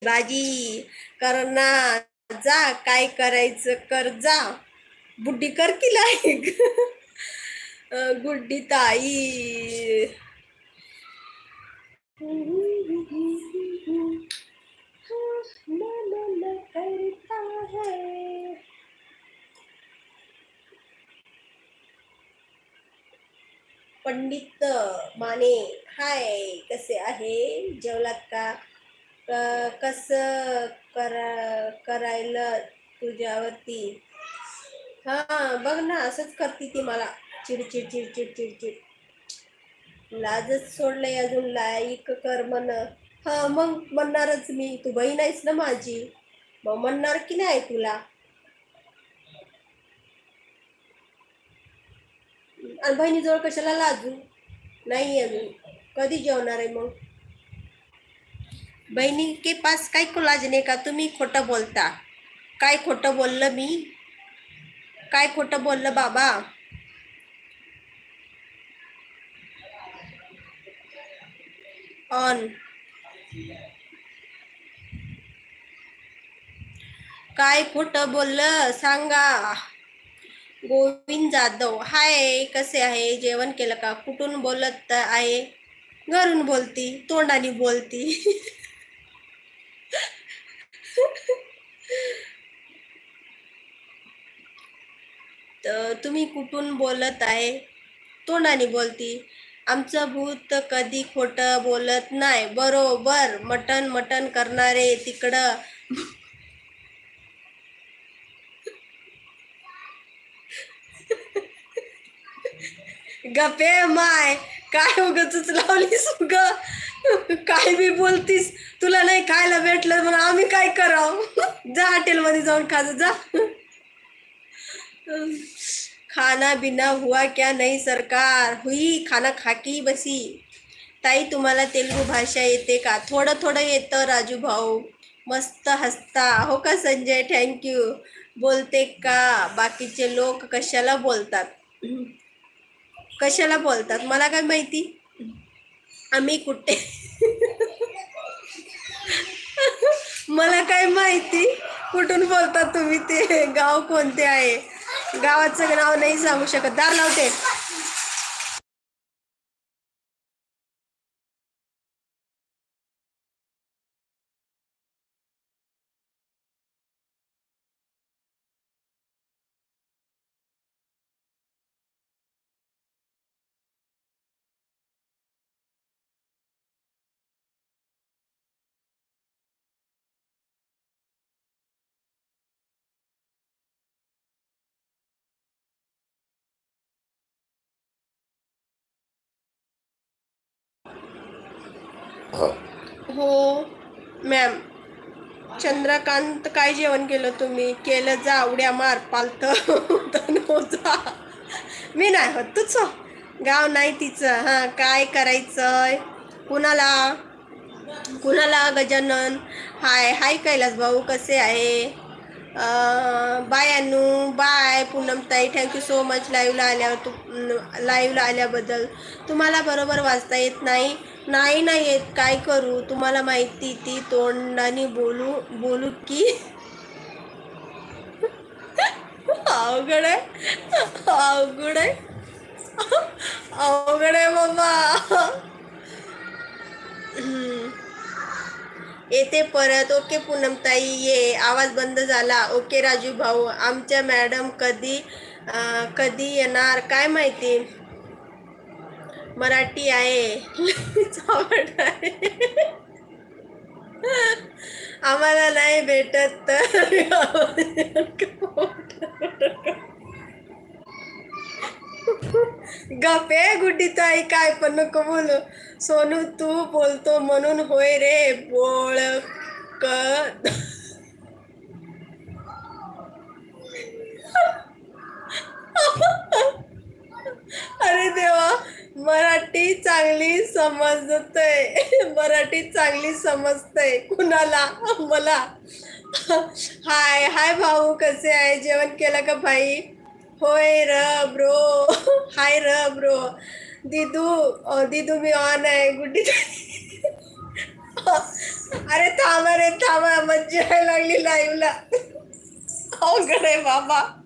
भाजी कर ना, जा काय करायचं कर जा, बुड्डी कर की लाईक. गुड्डी ताई. मन करता है. पंडित माने, हाय कसे आहे, जेवलात का? कसं करायला तुझ्यावरती. हा बघ ना, असंच करते ती मला, चिडचिड चिडचिड चिडचिड. लाजच सोडलंय अजून लाईक कर म्हण. हा मग म्हणणारच मी, तू बहीण आहेस ना माझी, मग म्हणणार की नाही तुला. आणि बहिणीजवळ कशाला लाजू. नाही अजून, कधी जेवणार आहे मग. बहिणी के पास काय को लाजने का, तुम्ही खोटं बोलता. काय खोटं बोललं मी, काय खोटं बोललं बाबा. ऑन. काय खोटं बोललं सांगा. गोविंद जाधव, हाय कसे आहे, जेवण केलं का, कुठून बोलत आहे. घरून बोलती, तोंडाने बोलती. तर तुम्ही कुठून बोलत आहे, तोंडाने बोलती. आमचं भूत कधी खोटं बोलत नाही, बरोबर. मटण मटण करणारे तिकडं. गपे माय, काय उगच लावलीस ग, काय बी बोलतीस. तुला नाही खायला भेटलं म्हणून आम्ही काय करावं. जा हॉटेलमध्ये जाऊन खा जा. खाना बिना हुआ क्या नहीं सरकार, हुई खाना खाकी बसी. ताई तुम्हाला तेलुगू भाषा येते का. थोडं थोडं येतं राजू भाऊ. मस्त हसता हो का संजय, थँक्यू. बोलते का, बाकीचे लोक कशाला बोलतात. कशाला बोलतात मला काय माहिती. आम्ही कुठे. मला काय माहिती कुठून बोलतात तुम्ही, ते गाव कोणते आहे. गावाचं नाव नाही सांगू शकत, दार लावते. हो मॅम. चंद्रकांत, काय जेवण केलं तुम्ही. केलं जा, उड्या मार पालत. जा. मी नाही होत, तूच हो. गाव नाही तिचं. हां काय करायचंय. कुणाला कुणाला गजानन, हाय हाय कैलास भाऊ कसे आहे. बाय अनु, बाय पूनमताई, थँक्यू सो मच लाईव्हला आल्यावर. लाईव्हला आल्याबद्दल. तुम्हाला बरोबर वाचता येत नाही. नाही नाही येत, काय करू. तुम्हाला माहिती ती तोंडाने बोलू बोलू की. अवघड आहे, अवघड आहे, अवघड आहे बाबा. येते परत. ओके पूनमताई ये. आवाज बंद झाला. ओके राजू भाऊ. आमच्या मॅडम कधी येणार काय माहिती. मराठी आहे. आवड आहे. आम्हाला नाही भेटत तर. गपे गुड्डी ताई, काय पण नको बोलू. सोनू तू बोलतो म्हणून होय रे बोळक. अरे देवा, मराठी चांगली समजतय, मराठी चांगली समजतय कुणाला, मला. हाय हाय भाऊ कसे आहे, जेवण केलं का भाई. होय र ब्रो. हाय र ब्रो. दिदू दिदू मी ऑन आहे. गुड्डी अरे थांबा रे थांबा, मज्जा यायला लागली लाईव्हला. अवघड आहे बाबा.